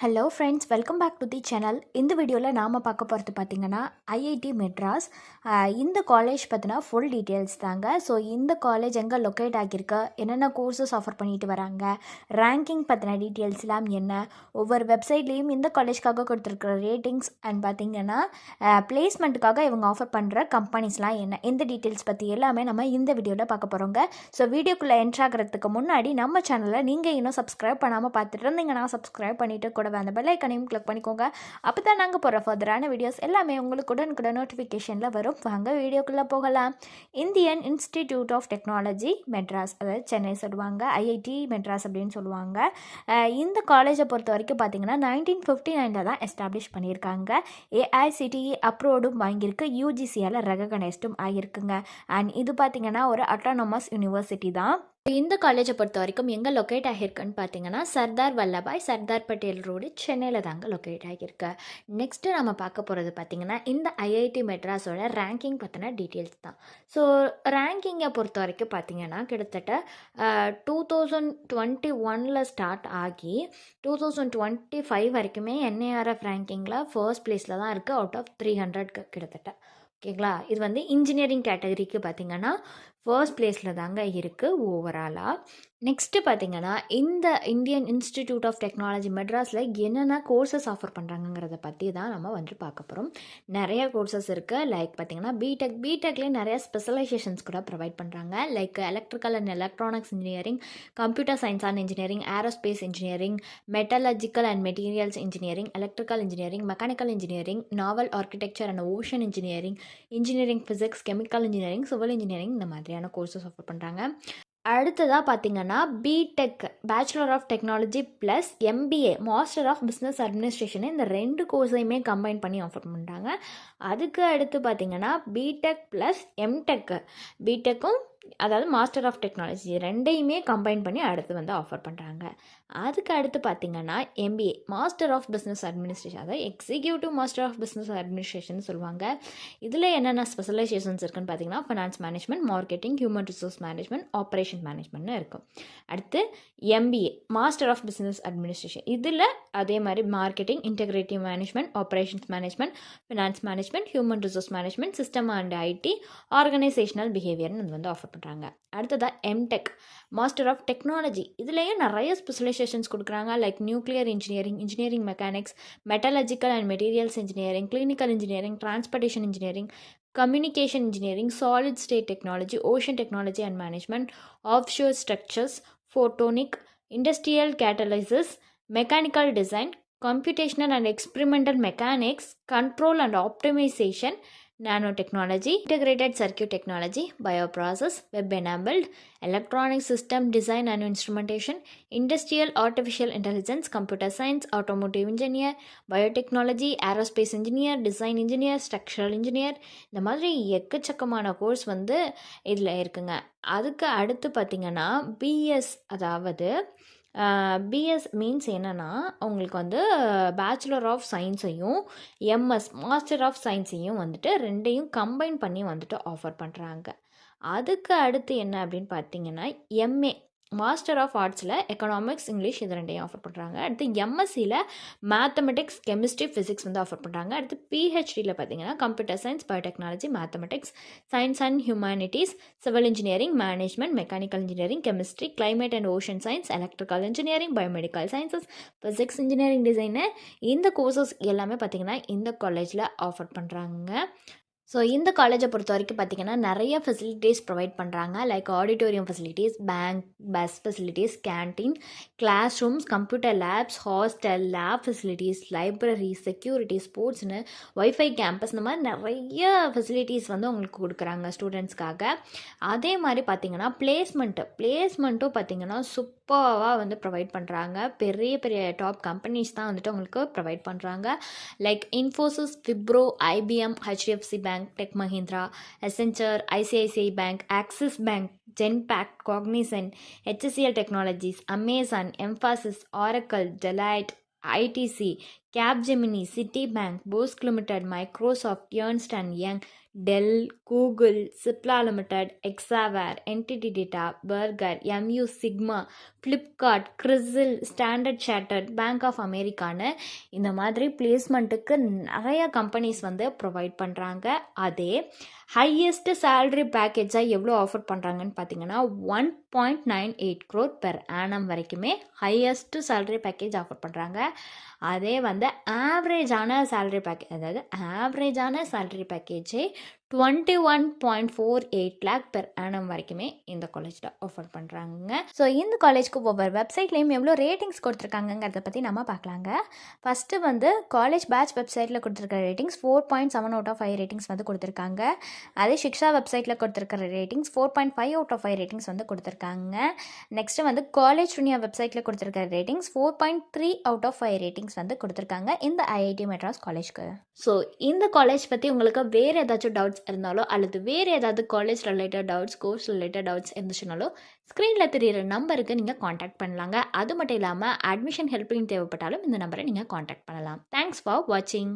Hello friends, welcome back to the channel. இந்த வீடியோவில் நாம் பார்க்க போகிறது பார்த்திங்கன்னா ஐஐடி மெட்ராஸ். இந்த காலேஜ் பார்த்தினா ஃபுல் டீட்டெயில்ஸ் தாங்க. ஸோ இந்த காலேஜ் எங்கே லொக்கேட் ஆகியிருக்கு, என்னென்ன கோர்சஸ் ஆஃபர் பண்ணிட்டு வராங்க, ரேங்கிங் பற்றின டீட்டெயில்ஸ்லாம் என்ன, ஒவ்வொரு வெப்சைட்லேயும் இந்த காலேஜ்க்காக கொடுத்துருக்குற ரேட்டிங்ஸ் அண்ட் பார்த்திங்கன்னா பிளேஸ்மெண்ட்டுக்காக இவங்க ஆஃபர் பண்ணுற கம்பெனிஸ்லாம் என்ன, இந்த டீட்டெயில்ஸ் பற்றி எல்லாமே நம்ம இந்த வீடியோவில் பார்க்க போகிறோங்க. ஸோ வீடியோக்குள்ளே என்ட்ராகிறதுக்கு முன்னாடி நம்ம சேனலில் நீங்கள் இன்னும் சப்ஸ்கிரைப் பண்ணாமல் பார்த்துட்டு இருந்தீங்கன்னா சப்ஸ்கிரைப் பண்ணிவிட்டு கூட அந்த பெல் ஐக்கனையும் கிளிக் பண்ணிக்கோங்க. அப்போ தான் நாங்கள் போகிற ஃபர்தரான வீடியோஸ் எல்லாமே உங்களுக்கு உடனுக்குடன் நோட்டிஃபிகேஷனில் வரும். வாங்க வீடியோக்குள்ளே போகலாம். Indian Institute of Technology Madras, அதாவது சென்னை சொல்லுவாங்க, ஐஐடி மெட்ராஸ் அப்படின்னு சொல்லுவாங்க. இந்த காலேஜை பொறுத்த வரைக்கும் பார்த்தீங்கன்னா 1959 தான் எஸ்டாப்ளிஷ் பண்ணியிருக்காங்க. ஏஐசிடிஇ அப்ரூவ்டும் வாங்கியிருக்கு, யூஜிசியால் ரெகக்னைஸ்டும் ஆகியிருக்குங்க. அண்ட் இது பார்த்தீங்கன்னா ஒரு அட்டானமஸ் யூனிவர்சிட்டி தான். இந்த காலேஜை பொறுத்த வரைக்கும் எங்கே லொக்கேட் ஆகியிருக்குன்னு பார்த்தீங்கன்னா சர்தார் வல்லபாய் சர்தார் பட்டேல் ரோடு, சென்னையில் தாங்க லொக்கேட் ஆகியிருக்கு. நெக்ஸ்ட்டு நம்ம பார்க்க போகிறது பார்த்திங்கன்னா இந்த ஐஐடி மெட்ராஸோட ரேங்கிங் பற்றின டீட்டெயில்ஸ் தான். ஸோ ரேங்கிங்கை பொறுத்த வரைக்கும் பார்த்திங்கன்னா கிட்டத்தட்ட 2021 ஸ்டார்ட் ஆகி 2025 வரைக்குமே என்ஐஆர்எஃப் ரேங்கிங்கில் ஃபர்ஸ்ட் பிளேஸில் தான் இருக்குது, அவுட் ஆஃப் 300 கிட்டத்தட்ட. ஓகேங்களா, இது வந்து இன்ஜினியரிங் கேட்டகரிக்கு பார்த்திங்கன்னா ஃபர்ஸ்ட் பிளேஸில் தாங்க இருக்குது ஓவராலாக. நெக்ஸ்ட்டு பார்த்திங்கன்னா இந்த இந்தியன் இன்ஸ்டிடியூட் ஆஃப் டெக்னாலஜி மெட்ராஸில் என்னென்ன கோர்சஸ் ஆஃபர் பண்ணுறாங்கிறத பற்றி தான் நம்ம வந்து பார்க்க போகிறோம். நிறைய கோர்சஸ் இருக்குது. லைக் பார்த்திங்கன்னா பிடெக்லேயே நிறைய ஸ்பெஷலைசேஷன்ஸ் கூட ப்ரொவைட் பண்ணுறாங்க. Like electrical and electronics engineering, computer science and engineering, aerospace engineering, metallurgical and materials engineering, electrical engineering, mechanical engineering, naval architecture and ocean engineering, engineering physics, chemical engineering, civil engineering, இந்த மாதிரியான courses offer பண்ணுறாங்க. அடுத்ததாக பார்த்தீங்கன்னா B Tech, bachelor of technology plus MBA, master of business administration, இந்த 2 கோர்ஸையுமே combine பண்ணி offer பண்ணுறாங்க. அதுக்கு அடுத்து பார்த்தீங்கன்னா பிடெக் ப்ளஸ் எம்டெக், பிடெக்கும் அதாவது மாஸ்டர் ஆஃப் டெக்னாலஜி 2யுமே கம்பைன் பண்ணி அடுத்து வந்து ஆஃபர் பண்ணுறாங்க. அதுக்கு அடுத்து பார்த்திங்கன்னா MBA, master of business administration, அதாவது executive master of business administration சொல்லுவாங்க. இதில் என்னென்ன ஸ்பெஷலைசேஷன்ஸ் இருக்குன்னு பார்த்தீங்கன்னா finance management, marketing, human resource management, operation மேனேஜ்மெண்ட்னு இருக்கும். அடுத்து MBA, master of business administration, இதில் அதே மாதிரி marketing, integrative management, operations management, finance management, human resource management, system and IT, organisational பிஹேவியர்னு வந்து ஆஃபர் பண்ணுறாங்க. அடுத்ததாக எம்டெக், மாஸ்டர் ஆஃப் டெக்னாலஜி, இதுலேயும் நிறைய ஸ்பெஷலைசேஷன்ஸ் கொடுக்குறாங்க. Like nuclear engineering, engineering mechanics, metallurgical and materials engineering, clinical engineering, transportation engineering, communication engineering, solid state technology, ocean technology and management, offshore structures, photonic, industrial catalysis, mechanical design, computational and experimental mechanics, control and optimisation, nanotechnology, integrated circuit technology, bioprocess, web-enabled, electronic system design and instrumentation, industrial artificial intelligence, computer science, automotive engineer, biotechnology, aerospace engineer, design engineer, structural engineer, இந்த மாதிரி எக்கச்சக்கமான course வந்து இதில் இருக்குங்க. அதுக்கு அடுத்து பார்த்திங்கன்னா PS, அதாவது பிஎஸ் மீன்ஸ் என்னென்னா உங்களுக்கு வந்து பேச்சுலர் ஆஃப் சயின்ஸையும் எம்எஸ், மாஸ்டர் ஆஃப் சயின்ஸையும் வந்துட்டு 2யும் கம்பைன் பண்ணி வந்துட்டு ஆஃபர் பண்ணுறாங்க. அதுக்கு அடுத்து என்ன அப்படின்னு பார்த்தீங்கன்னா எம்ஏ, மாஸ்டர் ஆஃப் ஆர்ட்ஸில் எக்கனாமிக்ஸ், இங்கிலீஷ், இது 2யும் ஆஃபர் பண்ணுறாங்க. அடுத்து எம்எஸ்சியில் மேத்தமெட்டிக்ஸ், கெமிஸ்ட்ரி, ஃபிசிக்ஸ் வந்து ஆஃபர் பண்ணுறாங்க. அடுத்து பிஹெச்டியில் பார்த்தீங்கன்னா computer science, biotechnology, mathematics, science and humanities, civil engineering, management, mechanical engineering, chemistry, climate and ocean science, electrical engineering, biomedical sciences, physics engineering, design, இந்த கோர்சஸ் எல்லாமே பார்த்திங்கன்னா இந்த காலேஜில் ஆஃபர் பண்ணுறாங்க. ஸோ இந்த காலேஜை பொறுத்த வரைக்கும் பார்த்திங்கன்னா நிறைய ஃபெசிலிட்டிஸ் ப்ரொவைட் பண்ணுறாங்க. Like auditorium facilities, bank, bus facilities, canteen, class rooms, computer labs, hostel, lab facilities, library, security, ஸ்போர்ட்ஸ்னு, ஒய்ஃபை கேம்பஸ், இந்த மாதிரி நிறைய ஃபெசிலிட்டிஸ் வந்து உங்களுக்கு கொடுக்குறாங்க ஸ்டூடெண்ட்ஸ்க்காக. அதே மாதிரி பார்த்திங்கன்னா பிளேஸ்மெண்ட்டும் பார்த்திங்கன்னா சூப்பராக வந்து ப்ரொவைட் பண்ணுறாங்க. பெரிய பெரிய டாப் கம்பெனிஸ் தான் வந்துட்டு உங்களுக்கு ப்ரொவைட் பண்ணுறாங்க. Like Infosys, Wipro, IBM, HDFC bank, Tech Mahindra, Accenture, ICICI Bank, Axis Bank, Genpact, Cognizant, HCL Technologies, Amazon, Emphasis, Oracle, Deloitte, ITC, Capgemini, Citibank, Bose Limited, Microsoft, Ernst & Young, Dell, Google, Cipla limited, Exaware, NTT data, Berger, Mu Sigma, Flipkart, CRISIL, Standard Chartered, bank of அமெரிக்கான்னு இந்த மாதிரி பிளேஸ்மெண்ட்டுக்கு நிறைய companies வந்து provide பண்ணுறாங்க. அதே highest salary பேக்கேஜாக எவ்வளோ offer பண்ணுறாங்கன்னு பார்த்தீங்கன்னா 1.98 crore பெர் ஆனம் வரைக்குமே ஹையஸ்ட் சேலரி பேக்கேஜ் ஆஃபர் பண்ணுறாங்க. அதே வந்து ஆவரேஜான சேலரி பேக்கேஜ், அதாவது ஆவரேஜான சேலரி பேக்கேஜே 21.48 lakh பெர் ஆனம் வரைக்குமே இந்த காலேஜில் ஆஃபர் பண்ணுறாங்க. ஸோ இந்த காலேஜ்க்கு ஒவ்வொரு வெப்சைட்லேயும் எவ்வளோ ரேட்டிங்ஸ் கொடுத்துருக்காங்கங்கிறத பற்றி நம்ம பார்க்கலாங்க. ஃபஸ்ட்டு வந்து காலேஜ் பேட்ச் வெப்சைட்டில் கொடுத்துருக்க ரேட்டிங்ஸ் 4.7 out of 5 ரேட்டிங்ஸ் வந்து கொடுத்துருக்காங்க. அதே சிக்ஷா வெப்சைட்டில் கொடுத்துருக்கிற ரேட்டிங்ஸ் 4.5 out of 5 ரேட்டிங்ஸ் வந்து கொடுத்துருக்காங்க. நெக்ஸ்ட்டு வந்து காலேஜ் டுனியா வெப்சைட்டில் கொடுத்துருக்கிற ரேட்டிங்ஸ் 4.3 out of 5 ரேட்டிங்ஸ் வந்து கொடுத்துருக்காங்க இந்த ஐஐடி மெட்ராஸ் காலேஜ்க்கு. ஸோ இந்த காலேஜ் பற்றி உங்களுக்கு வேறு ஏதாச்சும் டவுட்ஸ் இருந்தாலோ அல்லது வேறு ஏதாவது college related doubts, course related doubts இருந்துச்சுனாலோ ஸ்க்ரீனில் தெரியிற நம்பருக்கு நீங்கள் காண்டாக்ட் பண்ணலாங்க. அது மட்டும் இல்லாமல் அட்மிஷன் ஹெல்ப்பிங் தேவைப்பட்டாலும் இந்த நம்பரை நீங்கள் காண்டாக்ட் பண்ணலாம். தேங்க்ஸ் ஃபார் வாட்சிங்.